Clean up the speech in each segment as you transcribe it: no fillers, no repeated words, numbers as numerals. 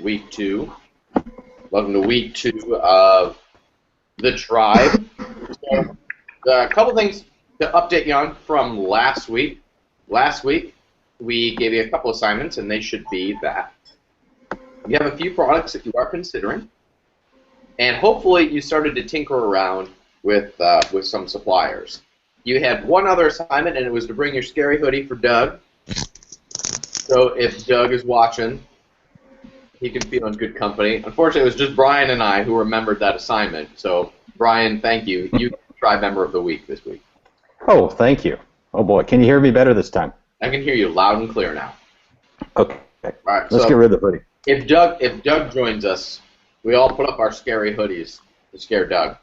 week 2. Welcome to week 2 of the tribe. So, a couple things to update you on from last week. Last week, we gave you a couple assignments, and they should be that you have a few products that you are considering, and hopefully you started to tinker around with some suppliers. You had one other assignment, and it was to bring your scary hoodie for Doug. So if Doug is watching, he can feel in good company. Unfortunately, it was just Brian and I who remembered that assignment. So, Brian, thank you. You Tribe Member of the Week this week. Oh, thank you. Oh, boy. Can you hear me better this time? I can hear you loud and clear now. Okay. All right, Let's get rid of the hoodie. If Doug joins us, we all put up our scary hoodies to scare Doug.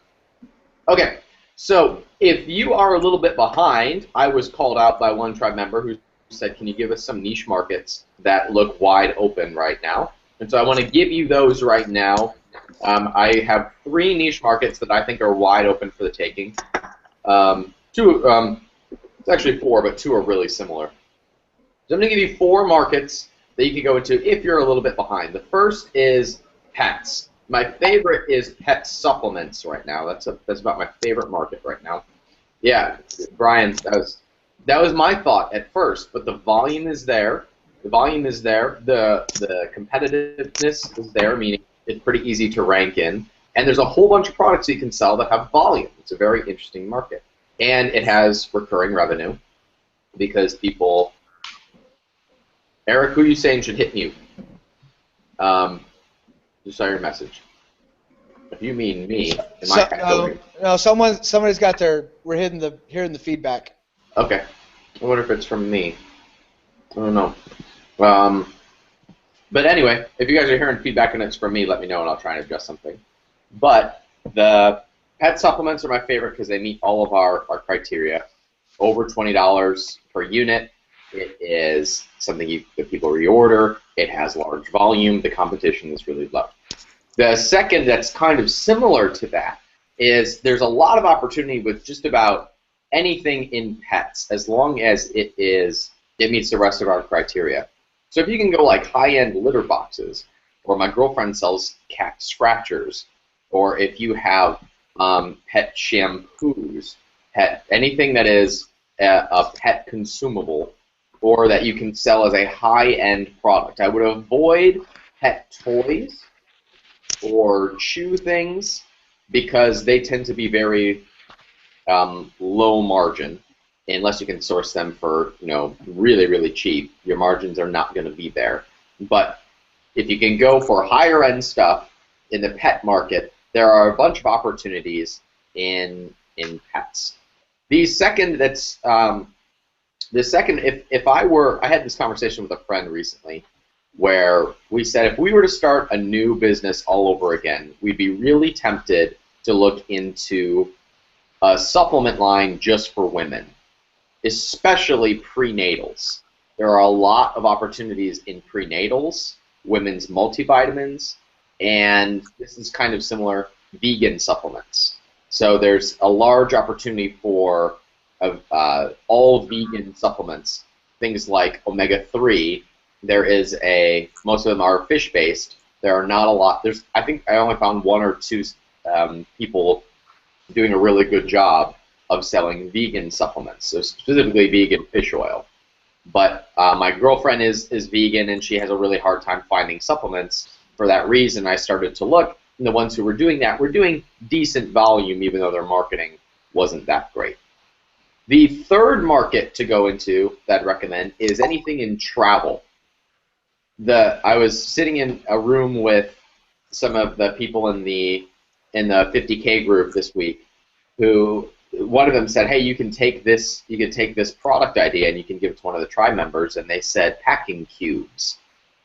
Okay, so if you are a little bit behind, I was called out by one tribe member who said, can you give us some niche markets that look wide open right now? And so I want to give you those right now. I have 3 niche markets that I think are wide open for the taking. It's actually 4, but 2 are really similar. So I'm going to give you 4 markets that you can go into if you're a little bit behind. The first is pets. My favorite is pet supplements right now. That's about my favorite market right now. Yeah, Brian, that was my thought at first, but the volume is there. The volume is there. The competitiveness is there, meaning it's pretty easy to rank in. And there's a whole bunch of products you can sell that have volume. It's a very interesting market. And it has recurring revenue because people... Eric, who are you saying should hit mute? Just saw your message. If you mean me, no, somebody's got their. We're hearing the feedback. Okay, I wonder if it's from me. I don't know. But anyway, if you guys are hearing feedback and it's from me, let me know and I'll try and adjust something. But the pet supplements are my favorite because they meet all of our criteria. Over $20 per unit. It is something that people reorder. It has large volume. The competition is really low. The second that's kind of similar to that is there's a lot of opportunity with just about anything in pets as long as it meets the rest of our criteria. So if you can go like high-end litter boxes, or my girlfriend sells cat scratchers, or if you have pet shampoos, anything that is a pet consumable, or that you can sell as a high-end product. I would avoid pet toys or chew things because they tend to be very low margin. Unless you can source them for really, really cheap, your margins are not going to be there. But if you can go for higher-end stuff in the pet market, there are a bunch of opportunities in pets. The second I had this conversation with a friend recently where we said if we were to start a new business all over again, we'd be really tempted to look into a supplement line just for women, especially prenatals. There are a lot of opportunities in prenatals, women's multivitamins, and this is kind of similar, vegan supplements. So there's a large opportunity for all vegan supplements, things like omega-3. Most of them are fish-based. There are not a lot. I think I only found 1 or 2 people doing a really good job of selling vegan supplements, so specifically vegan fish oil. But my girlfriend is vegan, and she has a really hard time finding supplements. For that reason, I started to look, and the ones who were doing that were doing decent volume, even though their marketing wasn't that great. The third market to go into that I'd recommend is anything in travel. I was sitting in a room with some of the people in the 50K group this week, who one of them said, "Hey, you can take this product idea and you can give it to one of the tribe members," and they said packing cubes.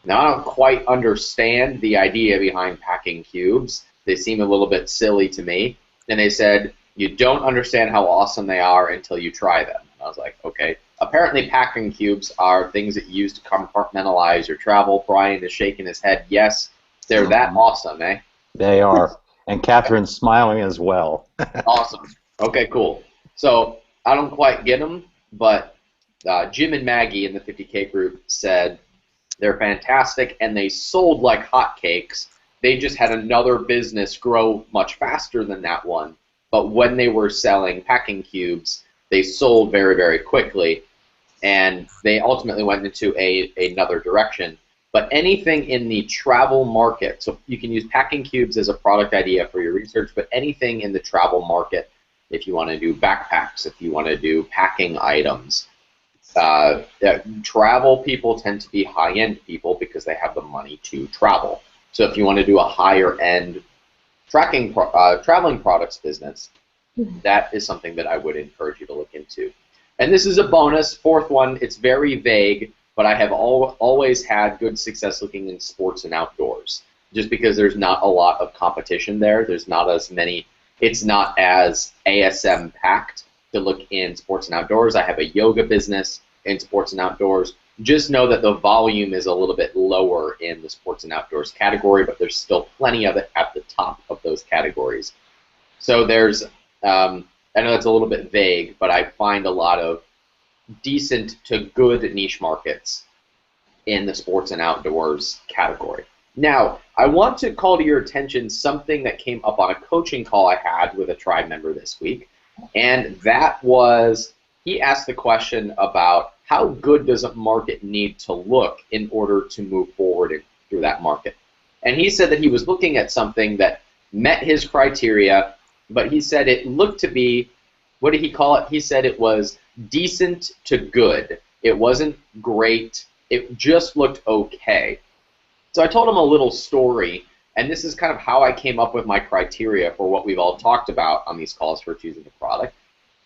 Now I don't quite understand the idea behind packing cubes. They seem a little bit silly to me, and they said, "You don't understand how awesome they are until you try them." And I was like, okay. Apparently packing cubes are things that you use to compartmentalize your travel. Brian is shaking his head. Yes, they're that awesome, eh? They are. And Catherine's smiling as well. Awesome. Okay, cool. So I don't quite get them, but Jim and Maggie in the 50K group said They're fantastic, and they sold like hotcakes. They just had another business grow much faster than that one. But when they were selling packing cubes, they sold very, very quickly, and they ultimately went into another direction. But anything in the travel market, so you can use packing cubes as a product idea for your research, but anything in the travel market, if you want to do backpacks, if you want to do packing items, travel people tend to be high-end people because they have the money to travel. So if you want to do a higher-end traveling products business, that is something that I would encourage you to look into. And this is a bonus, fourth one. It's very vague, but I have always had good success looking in sports and outdoors, just because there's not a lot of competition there. There's not as many. It's not as ASM packed to look in sports and outdoors. I have a yoga business in sports and outdoors. Just know that the volume is a little bit lower in the sports and outdoors category, but there's still plenty of it at the top of those categories. So there's, I know that's a little bit vague, but I find a lot of decent to good niche markets in the sports and outdoors category. Now, I want to call to your attention something that came up on a coaching call I had with a tribe member this week, and that was, he asked the question about how good does a market need to look in order to move forward through that market. And he said that he was looking at something that met his criteria, but he said it looked to be, what did he call it? He said it was decent to good. It wasn't great. It just looked okay. So I told him a little story, and this is kind of how I came up with my criteria for what we've all talked about on these calls for choosing a product.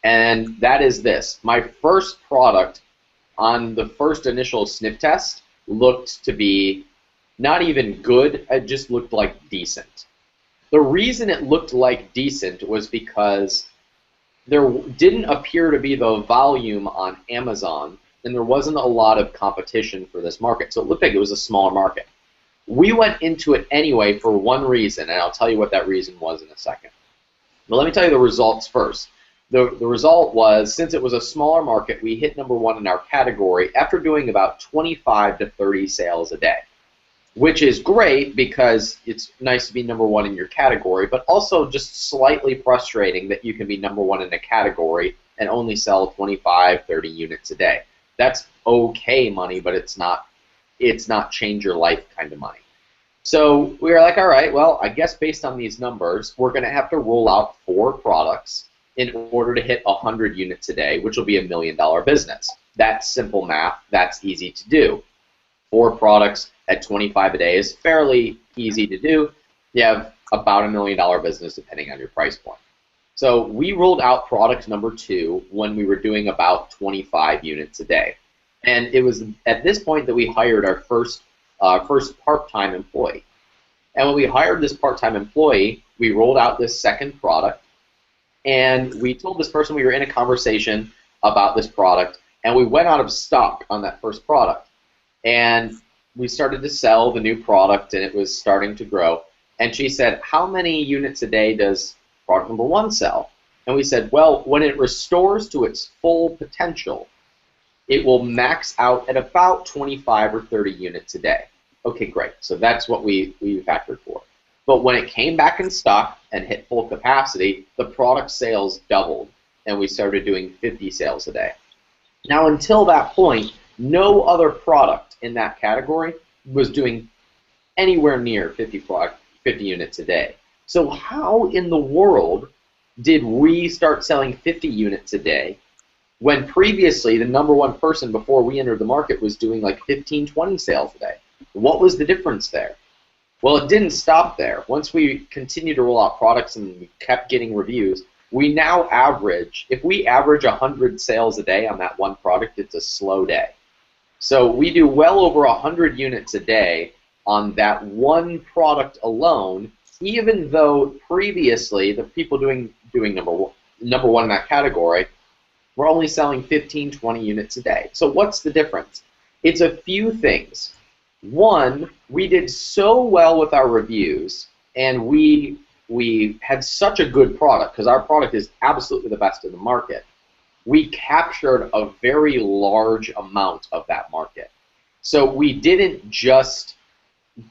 And that is this. My first product on the first initial sniff test looked to be not even good, it just looked like decent. The reason it looked like decent was because there didn't appear to be the volume on Amazon, and there wasn't a lot of competition for this market, so it looked like it was a smaller market. We went into it anyway for one reason, and I'll tell you what that reason was in a second. But let me tell you the results first. The result was, since it was a smaller market, we hit number one in our category after doing about 25 to 30 sales a day, which is great because it's nice to be number one in your category, but also just slightly frustrating that you can be number one in a category and only sell 25, 30 units a day. That's okay money, but it's not change your life kind of money. So we were like, all right, well, I guess based on these numbers, we're going to have to roll out 4 products in order to hit 100 units a day, which will be $1 million business. That's simple math. That's easy to do. 4 products at 25 a day is fairly easy to do. You have about $1 million business depending on your price point. So we rolled out product number 2 when we were doing about 25 units a day. And it was at this point that we hired our first part-time employee. And when we hired this part-time employee, we rolled out this second product, and we told this person we were in a conversation about this product, and we went out of stock on that first product. And we started to sell the new product, and it was starting to grow. And she said, how many units a day does product number 1 sell? And we said, well, when it restores to its full potential, it will max out at about 25 or 30 units a day. Okay, great. So that's what we factored for. But when it came back in stock and hit full capacity, the product sales doubled, and we started doing 50 sales a day. Now, until that point, no other product in that category was doing anywhere near 50 units a day. So how in the world did we start selling 50 units a day when previously the number one person before we entered the market was doing like 15, 20 sales a day? What was the difference there? Well, it didn't stop there. Once we continued to roll out products and we kept getting reviews, we now average, if we average 100 sales a day on that one product, it's a slow day. So we do well over 100 units a day on that one product alone, even though previously the people doing number one in that category were only selling 15, 20 units a day. So what's the difference? It's a few things. One, we did so well with our reviews, and we had such a good product because our product is absolutely the best in the market. We captured a very large amount of that market. So we didn't just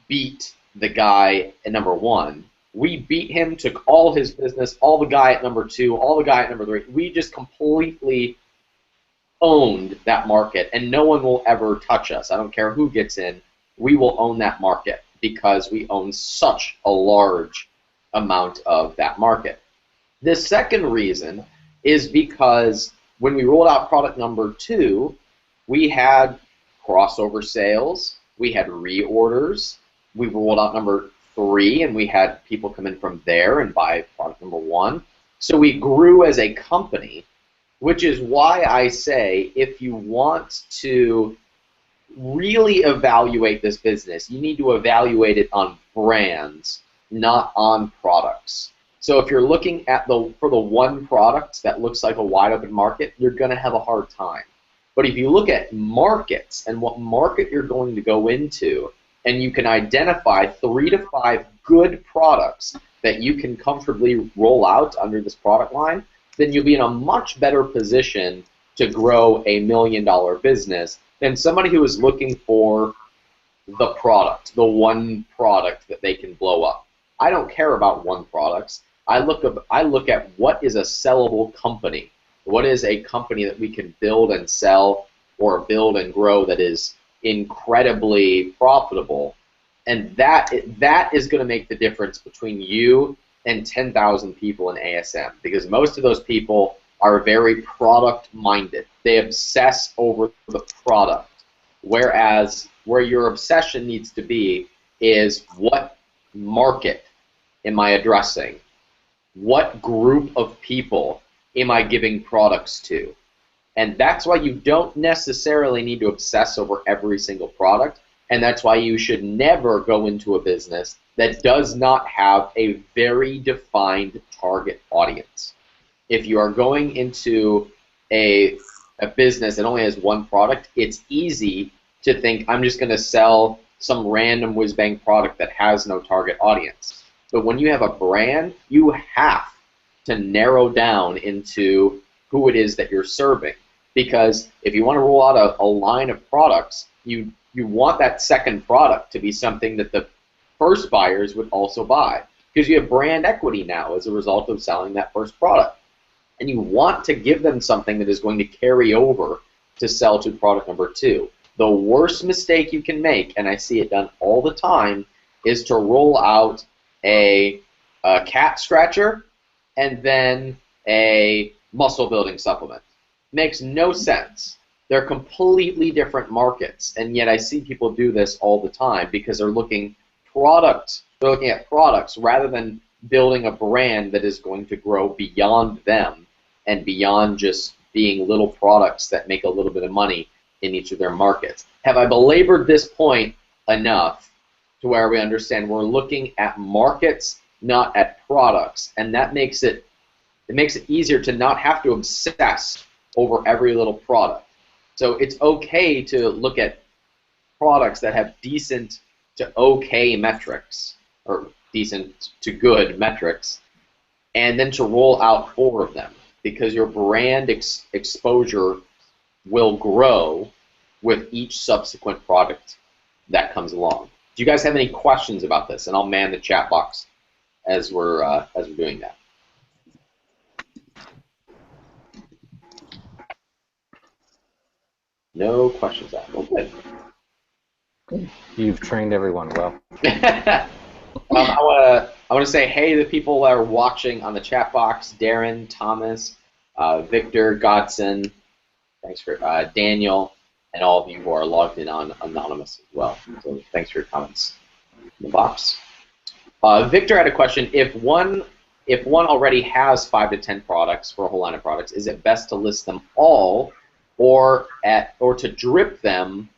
beat the guy at number 1. We beat him, took all his business, all the guy at number 2, all the guy at number 3. We just completely owned that market, and no one will ever touch us. I don't care who gets in. We will own that market because we own such a large amount of that market. The second reason is because when we rolled out product number 2, we had crossover sales, we had reorders, we rolled out number 3, and we had people come in from there and buy product number 1. So we grew as a company, which is why I say if you want to really evaluate this business, you need to evaluate it on brands, not on products. So if you're looking at for the one product that looks like a wide open market, you're going to have a hard time. But if you look at markets and what market you're going to go into, and you can identify 3 to 5 good products that you can comfortably roll out under this product line, then you'll be in a much better position to grow a $1 million business than somebody who is looking for the product, the one product that they can blow up. I don't care about one product. I look at what is a sellable company. What is a company that we can build and sell or build and grow that is incredibly profitable, and that is going to make the difference between you and 10,000 people in ASM, because most of those people are very product-minded. They obsess over the product, whereas where your obsession needs to be is what market am I addressing? What group of people am I giving products to? And that's why you don't necessarily need to obsess over every single product, and that's why you should never go into a business that does not have a very defined target audience. If you are going into a business that only has one product, it's easy to think, I'm just going to sell some random whiz-bang product that has no target audience. But when you have a brand, you have to narrow down into who it is that you're serving. Because if you want to roll out a line of products, you want that second product to be something that the first buyers would also buy. Because you have brand equity now as a result of selling that first product. And you want to give them something that is going to carry over to sell to product number 2. The worst mistake you can make, and I see it done all the time, is to roll out a cat scratcher and then a muscle building supplement. Makes no sense. They're completely different markets, and yet I see people do this all the time because they're looking at products rather than building a brand that is going to grow beyond them and beyond just being little products that make a little bit of money in each of their markets. Have I belabored this point enough to where we understand we're looking at markets, not at products, and that makes it easier to not have to obsess over every little product. So it's okay to look at products that have decent to okay metrics, or decent to good metrics, and then to roll out 4 of them, because your brand exposure will grow with each subsequent product that comes along. Do you guys have any questions about this? And I'll man the chat box as we're doing that. No questions asked. Well, good. You've trained everyone well. I want to say hey to the people that are watching on the chat box: Darren, Thomas, Victor, Godson. Thanks for Daniel, and all of you who are logged in on Anonymous as well. So thanks for your comments in the box. Victor had a question: if one already has 5 to 10 products for a whole line of products, is it best to list them all, or to drip them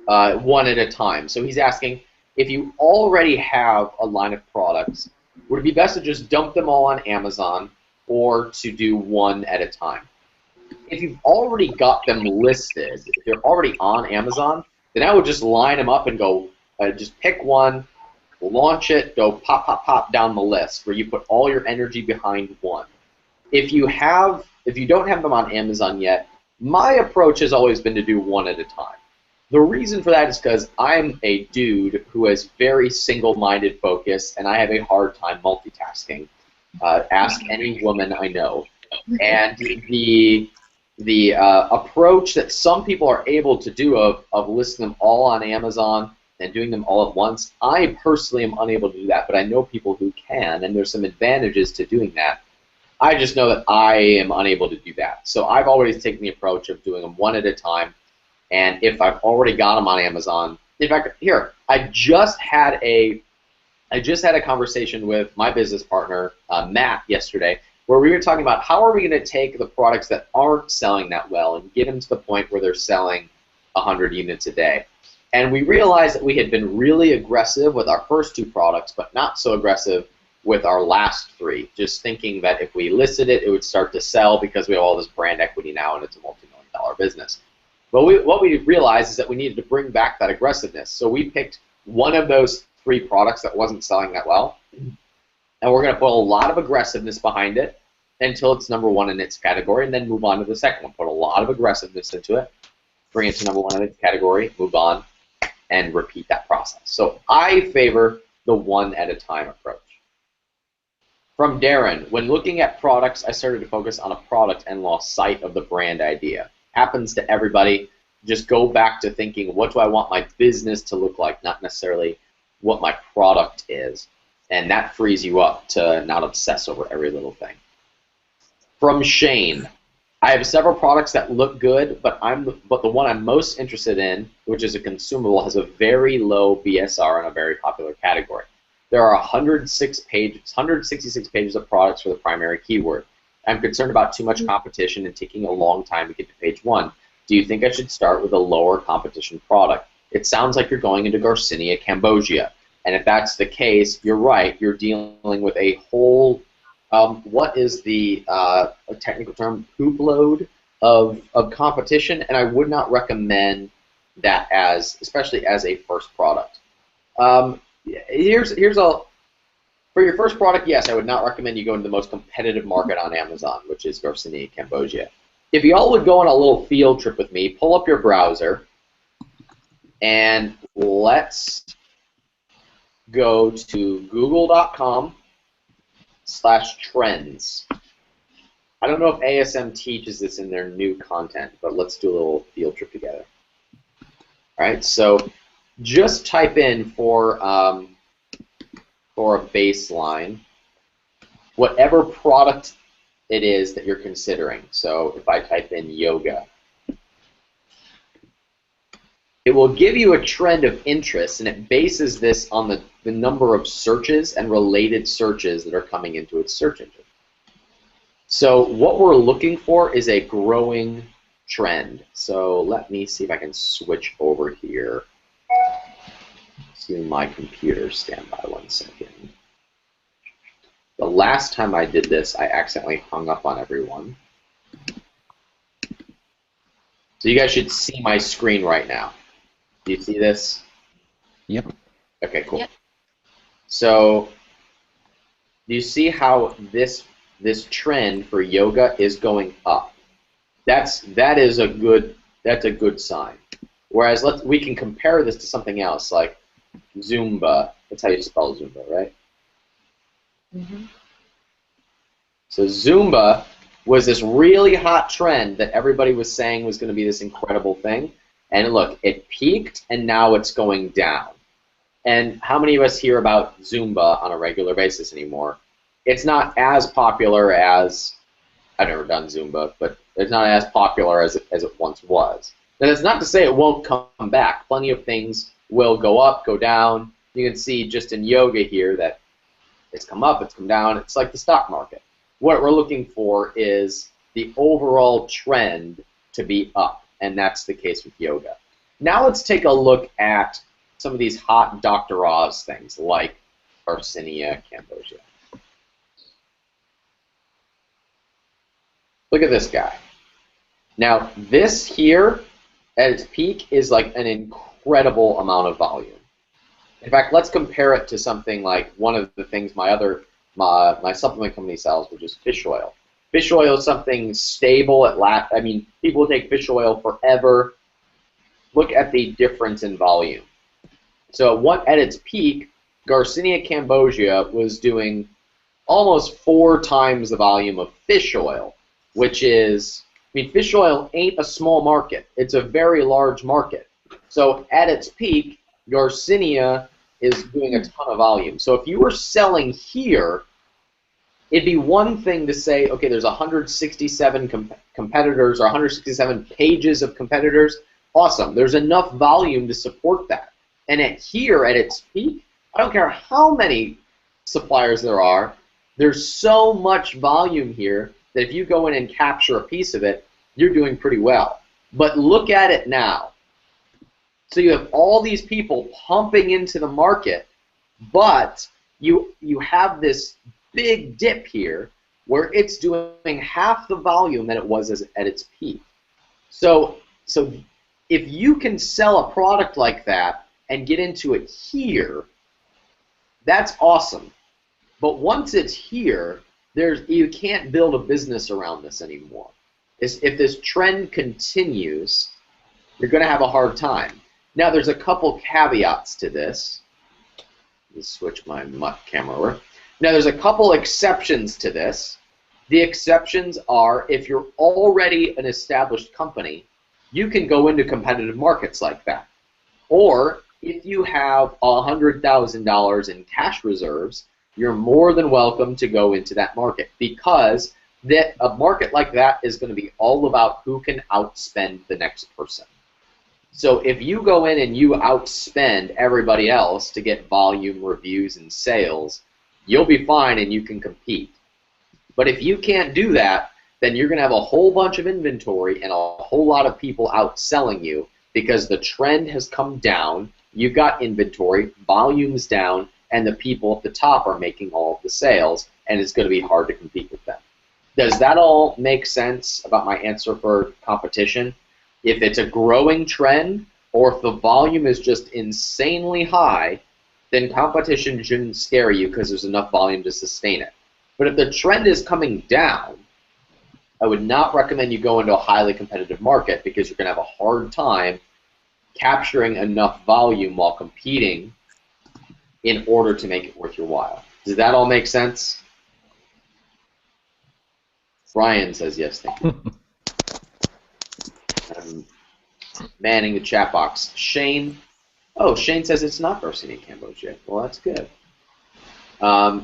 one at a time? So he's asking, if you already have a line of products, would it be best to just dump them all on Amazon, or to do one at a time? If you've already got them listed, if they're already on Amazon, then I would just line them up and go, just pick one, launch it, go pop, pop, pop down the list, where you put all your energy behind one. If you don't have them on Amazon yet, my approach has always been to do one at a time. The reason for that is because I'm a dude who has very single-minded focus, and I have a hard time multitasking. Ask any woman I know. And the approach that some people are able to do of listing them all on Amazon and doing them all at once, I personally am unable to do that, but I know people who can, and there's some advantages to doing that. I just know that I am unable to do that. So I've always taken the approach of doing them one at a time. And if I've already got them on Amazon, in fact, here, I just had a conversation with my business partner, Matt, yesterday, where we were talking about how are we going to take the products that aren't selling that well and get them to the point where they're selling 100 units a day. And we realized that we had been really aggressive with our first 2 products, but not so aggressive with our last 3, just thinking that if we listed it, it would start to sell because we have all this brand equity now and it's a multi-million-dollar business. But what we realized is that we needed to bring back that aggressiveness. So we picked one of those 3 products that wasn't selling that well, and we're going to put a lot of aggressiveness behind it until it's number 1 in its category, and then move on to the second one. Put a lot of aggressiveness into it, bring it to number 1 in its category, move on, and repeat that process. So I favor the one-at-a-time approach. From Darren, when looking at products, I started to focus on a product and lost sight of the brand idea. Happens to everybody. Just go back to thinking, what do I want my business to look like, not necessarily what my product is. And that frees you up to not obsess over every little thing. From Shane, I have several products that look good, but the one I'm most interested in, which is a consumable, has a very low BSR in a very popular category. There are 166 pages of products for the primary keyword. I'm concerned about too much competition and taking a long time to get to page 1. Do you think I should start with a lower competition product? It sounds like you're going into Garcinia Cambogia. And if that's the case, you're right. You're dealing with a whole, what is the technical term, poop load of competition. And I would not recommend that especially as a first product. For your first product, yes, I would not recommend you go into the most competitive market on Amazon, which is Garcinia, Cambodia. If you all would go on a little field trip with me, pull up your browser, and let's go to google.com/trends. I don't know if ASM teaches this in their new content, but let's do a little field trip together. All right, so just type in for a baseline whatever product it is that you're considering. So if I type in yoga, it will give you a trend of interest, and it bases this on the number of searches and related searches that are coming into its search engine. So what we're looking for is a growing trend. So let me see if I can switch over here to my computer. Stand by 1 second. The last time I did this, I accidentally hung up on everyone. So you guys should see my screen right now. Do you see this? Yep. Okay, cool. Yep. So do you see how this trend for yoga is going up? That's a good sign. Whereas we can compare this to something else like Zumba. That's how you spell Zumba, right? Mm-hmm. So Zumba was this really hot trend that everybody was saying was going to be this incredible thing. And look, it peaked and now it's going down. And how many of us hear about Zumba on a regular basis anymore? It's not as popular as, I've never done Zumba, but it's not as popular as it once was. Now that's not to say it won't come back. Plenty of things will go up, go down. You can see just in yoga here that it's come up, it's come down. It's like the stock market. What we're looking for is the overall trend to be up, and that's the case with yoga. Now let's take a look at some of these hot Dr. Oz things, like Garcinia Cambogia. Look at this guy. Now, this here, at its peak, is like an incredible amount of volume. In fact, let's compare it to something like one of the things my supplement company sells, which is fish oil. Fish oil is something stable. I mean, people take fish oil forever. look at the difference in volume. So at its peak, Garcinia Cambogia was doing almost 4 times the volume of fish oil, which is, I mean, fish oil ain't a small market. It's a very large market. So at its peak, Garcinia is doing a ton of volume. So if you were selling here, it'd be one thing to say, okay, there's 167 competitors or 167 pages of competitors. Awesome. There's enough volume to support that. And at its peak, I don't care how many suppliers there are, there's so much volume here that if you go in and capture a piece of it, you're doing pretty well. But look at it now. So you have all these people pumping into the market, but you have this big dip here where it's doing half the volume that it was at its peak. So if you can sell a product like that and get into it here, that's awesome. But once it's here, you can't build a business around this anymore. If this trend continues, you're going to have a hard time. Now, there's a couple caveats to this. Let me switch my camera over. Now, there's a couple exceptions to this. The exceptions are if you're already an established company, you can go into competitive markets like that. Or if you have $100,000 in cash reserves, you're more than welcome to go into that market, because a market like that is going to be all about who can outspend the next person. So if you go in and you outspend everybody else to get volume, reviews, and sales, you'll be fine and you can compete. But if you can't do that, then you're going to have a whole bunch of inventory and a whole lot of people outselling you because the trend has come down, you've got inventory, volume's down, and the people at the top are making all of the sales, and it's going to be hard to compete with them. Does that all make sense about my answer for competition? If it's a growing trend, or if the volume is just insanely high, then competition shouldn't scare you because there's enough volume to sustain it. But if the trend is coming down, I would not recommend you go into a highly competitive market because you're going to have a hard time capturing enough volume while competing in order to make it worth your while. Does that all make sense? Brian says yes, thank you. Manning the chat box. Shane. Oh, Shane says it's not Garcinia Cambogia. Well, that's good. All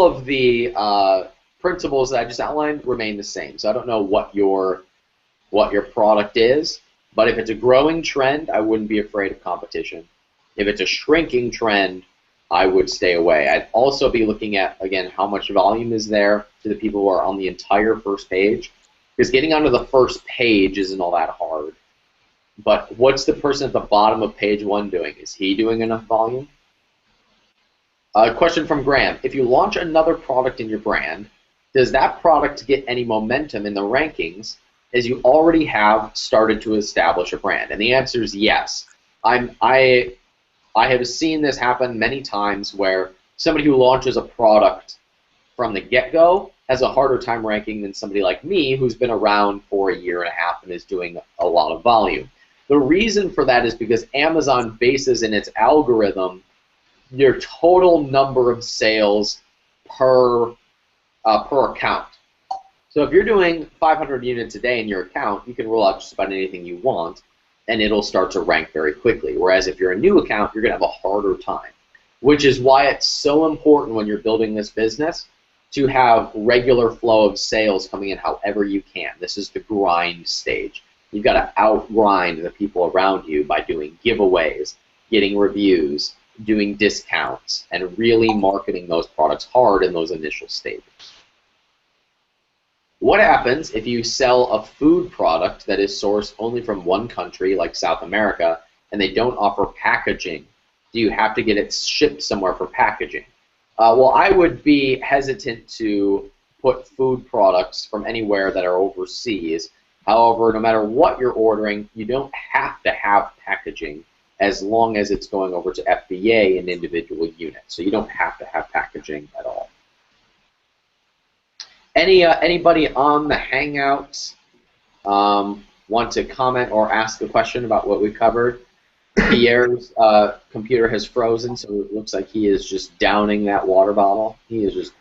of the principles that I just outlined remain the same. So I don't know what your product is, but if it's a growing trend, I wouldn't be afraid of competition. If it's a shrinking trend, I would stay away. I'd also be looking at, again, how much volume is there to the people who are on the entire first page, because getting onto the first page isn't all that hard. But what's the person at the bottom of page 1 doing? Is he doing enough volume? A question from Graham. If you launch another product in your brand, does that product get any momentum in the rankings as you already have started to establish a brand? And the answer is yes. I have seen this happen many times where somebody who launches a product from the get-go has a harder time ranking than somebody like me who's been around for a year and a half and is doing a lot of volume. The reason for that is because Amazon bases in its algorithm your total number of sales per account. So if you're doing 500 units a day in your account, you can roll out just about anything you want, and it'll start to rank very quickly. Whereas if you're a new account, you're going to have a harder time, which is why it's so important when you're building this business to have regular flow of sales coming in however you can. This is the grind stage. You've got to outgrind the people around you by doing giveaways, getting reviews, doing discounts, and really marketing those products hard in those initial stages. What happens if you sell a food product that is sourced only from one country, like South America, and they don't offer packaging? Do you have to get it shipped somewhere for packaging? Well, I would be hesitant to put food products from anywhere that are overseas. However, no matter what you're ordering, you don't have to have packaging as long as it's going over to FBA in individual units. So you don't have to have packaging at all. Anybody on the Hangout want to comment or ask a question about what we covered, Pierre's computer has frozen, so it looks like he is just downing that water bottle. He is just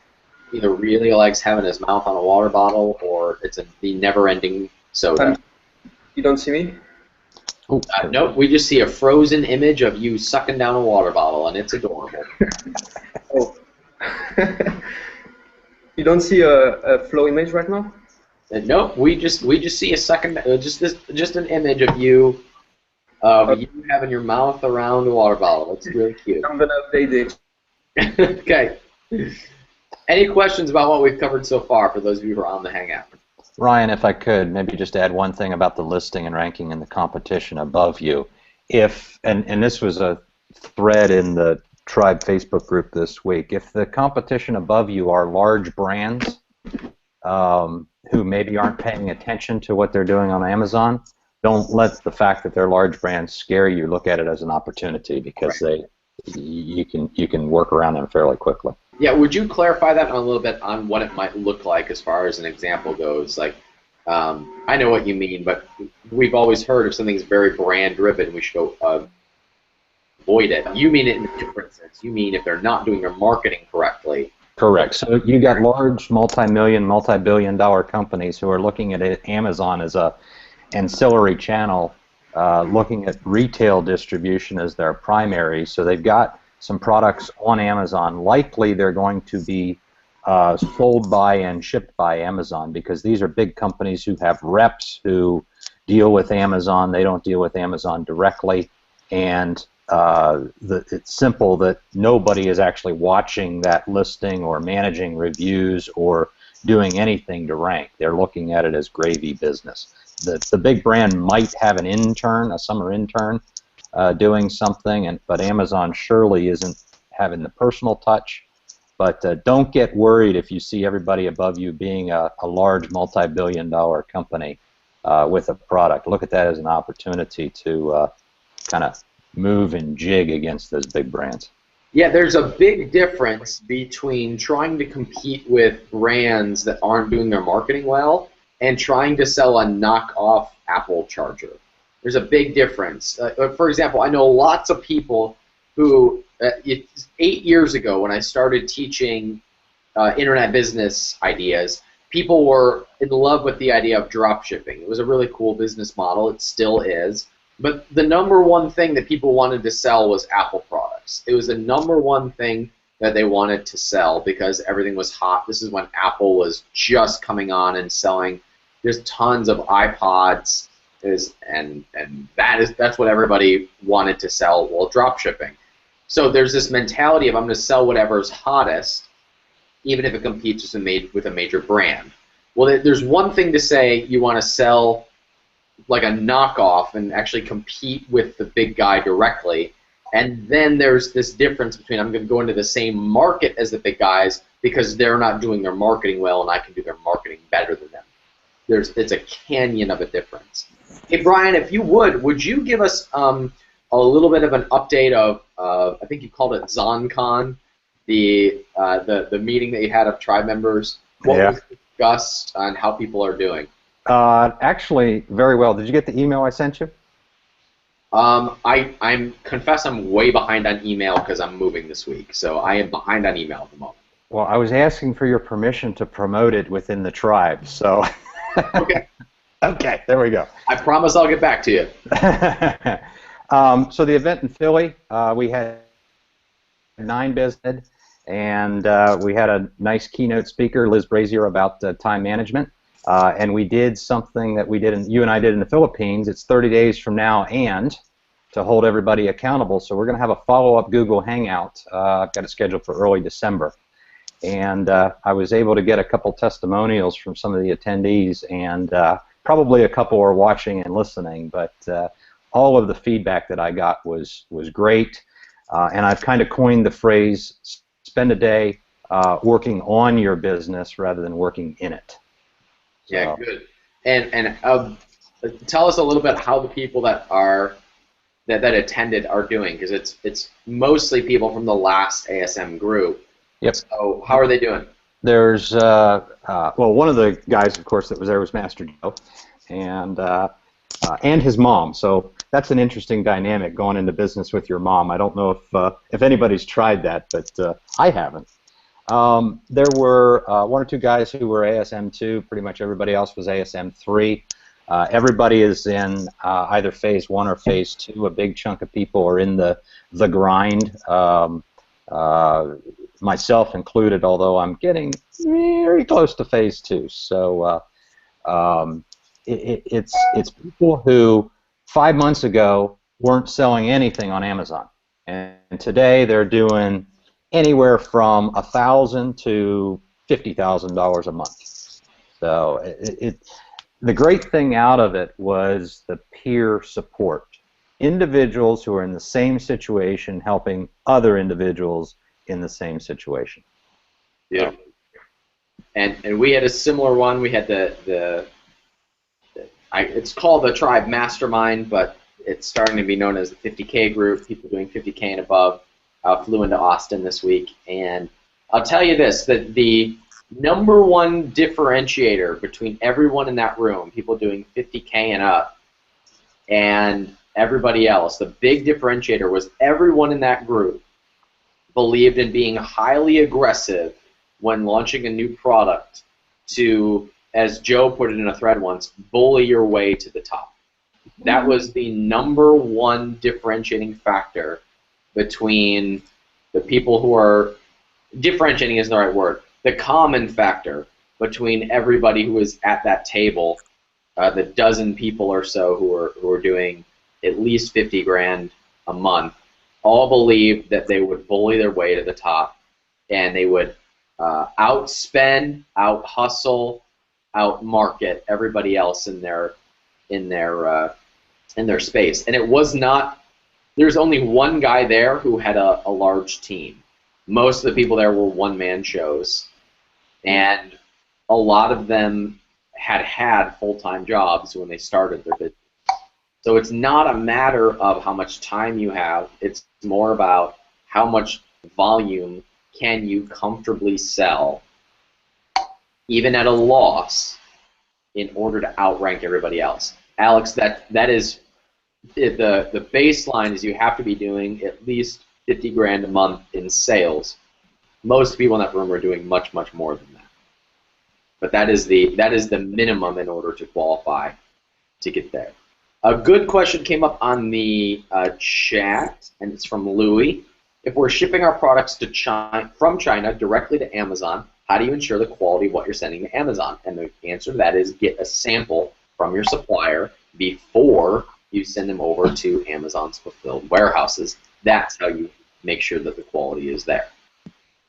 either really likes having his mouth on a water bottle, or it's the never-ending soda. You don't see me? Nope, we just see a frozen image of you sucking down a water bottle, and it's adorable. Oh. You don't see a flow image right now? Nope, we just see a second, just an image of you, you having your mouth around a water bottle. It's really cute. I'm gonna update it. Okay. Any questions about what we've covered so far for those of you who are on the Hangout? Ryan, if I could, maybe just add one thing about the listing and ranking and the competition above you. And this was a thread in the Tribe Facebook group this week, if the competition above you are large brands who maybe aren't paying attention to what they're doing on Amazon, don't let the fact that they're large brands scare you. Look at it as an opportunity, because you can work around them fairly quickly. Yeah, would you clarify that a little bit on what it might look like as far as an example goes? Like, I know what you mean, but we've always heard if something's very brand driven, we should go avoid it. You mean it in a different sense. You mean if they're not doing their marketing correctly. Correct. So you got large multi-million, multi-billion-dollar companies who are looking at Amazon as a ancillary channel, looking at retail distribution as their primary. So they've got some products on Amazon. Likely they're going to be sold by and shipped by Amazon, because these are big companies who have reps who deal with Amazon. They don't deal with Amazon directly, and it's simple that nobody is actually watching that listing or managing reviews or doing anything to rank. They're looking at it as gravy business. The big brand might have an intern, a summer intern, doing something, but Amazon surely isn't having the personal touch. But don't get worried if you see everybody above you being a large multi-billion-dollar company with a product. Look at that as an opportunity to kind of move and jig against those big brands. Yeah, there's a big difference between trying to compete with brands that aren't doing their marketing well and trying to sell a knockoff Apple charger. There's a big difference. For example, I know lots of people who, 8 years ago when I started teaching internet business ideas, people were in love with the idea of drop shipping. It was a really cool business model. It still is. But the number one thing that people wanted to sell was Apple products. It was the number one thing that they wanted to sell because everything was hot. This is when Apple was just coming on and selling. There's tons of iPods, and that's what everybody wanted to sell while drop shipping. So there's this mentality of I'm going to sell whatever's hottest, even if it competes with a major brand. Well, there's one thing to say you want to sell like a knockoff and actually compete with the big guy directly, and then there's this difference between I'm going to go into the same market as the big guys because they're not doing their marketing well and I can do their marketing better than them. It's a canyon of a difference. Hey Brian, if you would you give us a little bit of an update of I think you called it ZonCon, the meeting that you had of tribe members. What was discussed and how people are doing? Actually, very well. Did you get the email I sent you? I'm confess I'm way behind on email because I'm moving this week, so I am behind on email at the moment. Well, I was asking for your permission to promote it within the tribe, so. Okay. Okay, there we go. I promise I'll get back to you. So the event in Philly, we had 9 business, and we had a nice keynote speaker, Liz Brazier, about time management. And we did something that you and I did in the Philippines. It's 30 days from now, and to hold everybody accountable. So we're going to have a follow-up Google Hangout. I've got it scheduled for early December. And I was able to get a couple testimonials from some of the attendees, and probably a couple are watching and listening. But all of the feedback that I got was great. And I've kind of coined the phrase, spend a day working on your business rather than working in it. Yeah, good. And tell us a little bit how the people that attended are doing, because it's mostly people from the last ASM group. Yep. So how are they doing? There's well, one of the guys, of course, that was there was Master Joe, and and his mom. So that's an interesting dynamic going into business with your mom. I don't know if anybody's tried that, but I haven't. There were one or two guys who were ASM2. Pretty much everybody else was ASM3. Everybody is in either phase 1 or phase 2. A big chunk of people are in the grind, myself included, although I'm getting very close to phase 2. So it's people who 5 months ago weren't selling anything on Amazon, and today they're doing anywhere from $1,000 to $50,000 a month. So the great thing out of it was the peer support. Individuals who are in the same situation helping other individuals in the same situation. Yeah. And we had a similar one. We had it's called the Tribe Mastermind, but it's starting to be known as the 50K group. People doing 50K and above flew into Austin this week, and I'll tell you this: that the #1 differentiator between everyone in that room, people doing 50K and up, and everybody else, the big differentiator was everyone in that group believed in being highly aggressive when launching a new product to, as Joe put it in a thread once, bully your way to the top. That was the #1 differentiating factor between the people who are, differentiating isn't the right word, the common factor between everybody who was at that table, the dozen people or so who were doing at least 50 grand a month, all believed that they would bully their way to the top, and they would outspend, out-hustle, out-market everybody else in their space. And it was not, there's only one guy there who had a large team. Most of the people there were one-man shows, and a lot of them had full-time jobs when they started their business. So it's not a matter of how much time you have, it's more about how much volume can you comfortably sell, even at a loss, in order to outrank everybody else. Alex, that is the baseline is you have to be doing at least 50 grand a month in sales. Most people in that room are doing much, much more than that. But that is the minimum in order to qualify to get there. A good question came up on the chat, and it's from Louis. If we're shipping our products to from China directly to Amazon, how do you ensure the quality of what you're sending to Amazon? And the answer to that is get a sample from your supplier before you send them over to Amazon's fulfilled warehouses. That's how you make sure that the quality is there.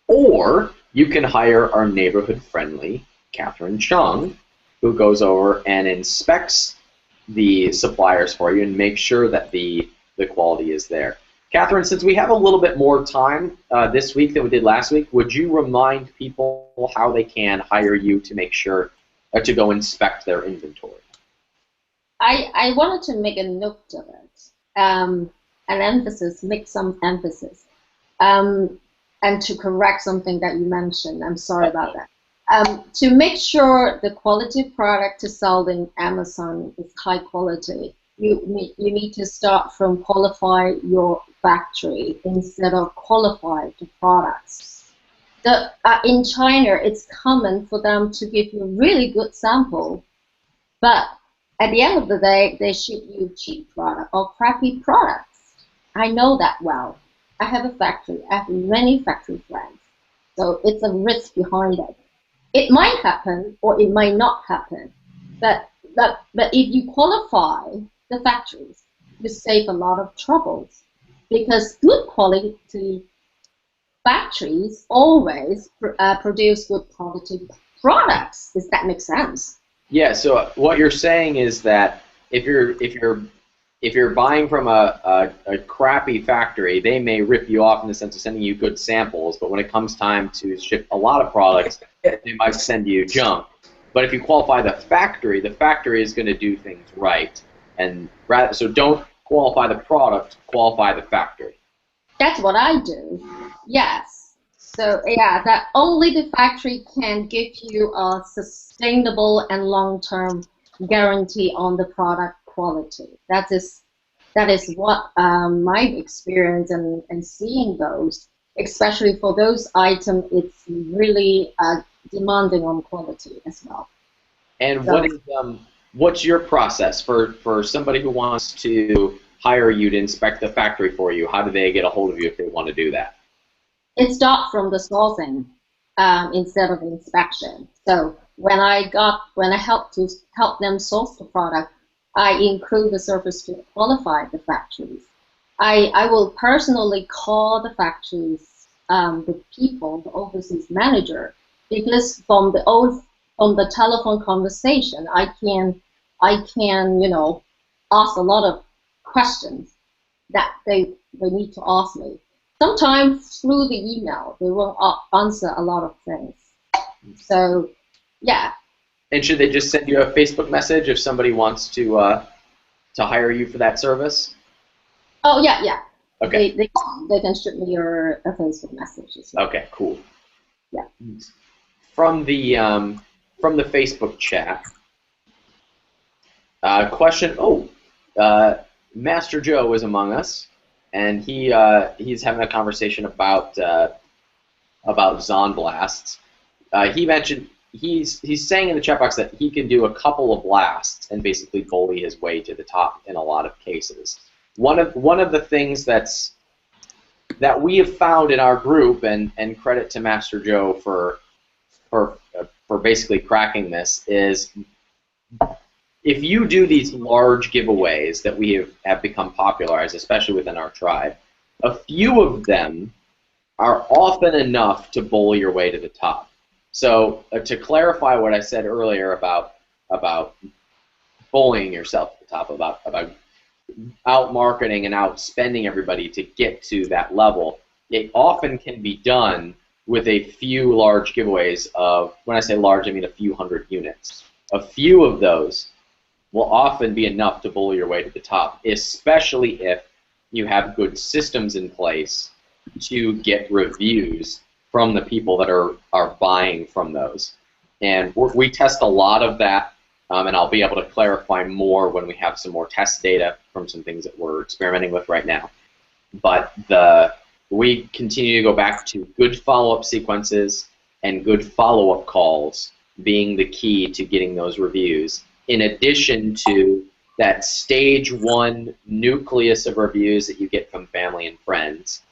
Or you can hire our neighborhood-friendly Catherine Chung, who goes over and inspects the suppliers for you and make sure that the quality is there. Catherine, since we have a little bit more time this week than we did last week, would you remind people how they can hire you to make sure to go inspect their inventory? I wanted to make a note of it, an emphasis, make some emphasis, and to correct something that you mentioned. I'm sorry about that. To make sure the quality product to sell in Amazon is high quality, you need to start from qualify your factory instead of qualify the products. In China, it's common for them to give you really good sample, but at the end of the day, they ship you cheap product or crappy products. I know that well. I have a factory. I have many factory friends. So it's a risk behind it. It might happen or it might not happen. But if you qualify the factories, you save a lot of troubles, because good quality factories always produce good quality products. Does that make sense? Yeah. So what you're saying is that if you're buying from a crappy factory, they may rip you off in the sense of sending you good samples, but when it comes time to ship a lot of products, they might send you junk. But if you qualify the factory is going to do things right. And so don't qualify the product, qualify the factory. That's what I do. Yes. So yeah, that only the factory can give you a sustainable and long-term guarantee on the product quality. That is what my experience and seeing those, especially for those items, it's really demanding on quality as well. And So, what's your process for somebody who wants to hire you to inspect the factory for you? How do they get a hold of you if they want to do that? it starts from the sourcing instead of inspection. So when I help them source the product, I include the service to qualify the factories. I will personally call the factories, the people, the overseas manager, because from the telephone conversation, I can ask a lot of questions that they need to ask me. Sometimes through the email, they will answer a lot of things. So, yeah. And should they just send you a Facebook message if somebody wants to hire you for that service? Oh, yeah. Okay. They can shoot me a Facebook message as well. Okay, cool. Yeah. From the Facebook chat, question. Master Joe is among us, and he's having a conversation about Zon blasts. He mentioned he's saying in the chat box that he can do a couple of blasts and basically bully his way to the top in a lot of cases. One of the things that we have found in our group, and credit to Master Joe for basically cracking this, is if you do these large giveaways that we have become popularized, especially within our tribe, a few of them are often enough to bully your way to the top. So to clarify what I said earlier about bullying yourself to the top, about out-marketing and out-spending everybody to get to that level, it often can be done with a few large giveaways of, when I say large, I mean a few hundred units. A few of those will often be enough to bully your way to the top, especially if you have good systems in place to get reviews from the people that are buying from those. And we test a lot of that, and I'll be able to clarify more when we have some more test data from some things that we're experimenting with right now. But we continue to go back to good follow-up sequences and good follow-up calls being the key to getting those reviews, in addition to that stage one nucleus of reviews that you get from family and friends.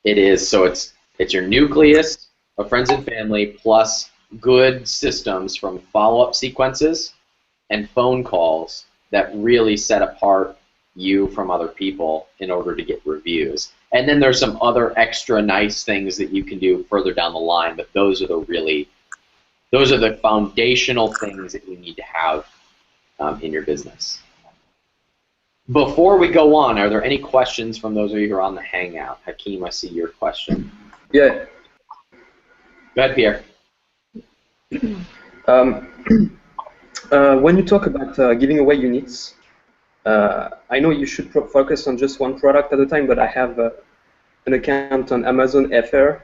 It's your nucleus of friends and family plus good systems from follow-up sequences and phone calls that really set apart you from other people in order to get reviews. And then there's some other extra nice things that you can do further down the line, but those are the foundational things that you need to have in your business. Before we go on, are there any questions from those of you who are on the Hangout? Hakeem, I see your question. Yeah. Go ahead, Pierre. When you talk about giving away units, I know you should focus on just one product at a time, but I have an account on Amazon FR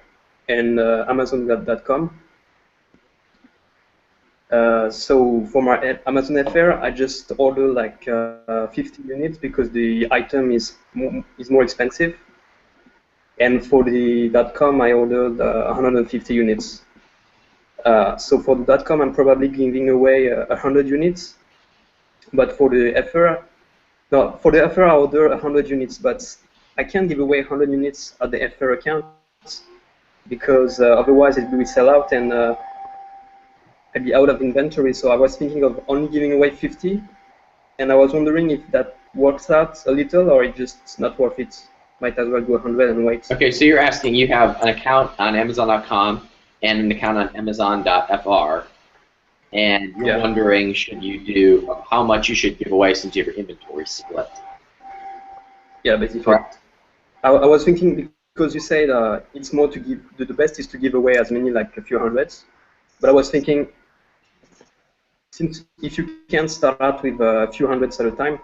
and Amazon.com. So for my Amazon FR, I just order like 50 units because the item is more expensive. And for the .com, I ordered 150 units. So for the .com, I'm probably giving away 100 units. But for the FR, I order 100 units, but I can't give away 100 units at the FR account because otherwise it will sell out and I'd be out of inventory. So I was thinking of only giving away 50, and I was wondering if that works out a little or it's just not worth it. Might as well go 100 and wait. Okay, so you're asking, you have an account on Amazon.com and an account on Amazon.fr, and you're wondering how much you should give away since you have your inventory split. Yeah, basically. Correct. I was thinking because you said it's more to give. The best is to give away as many, like a few hundreds. But I was thinking, since if you can start out with a few hundreds at a time,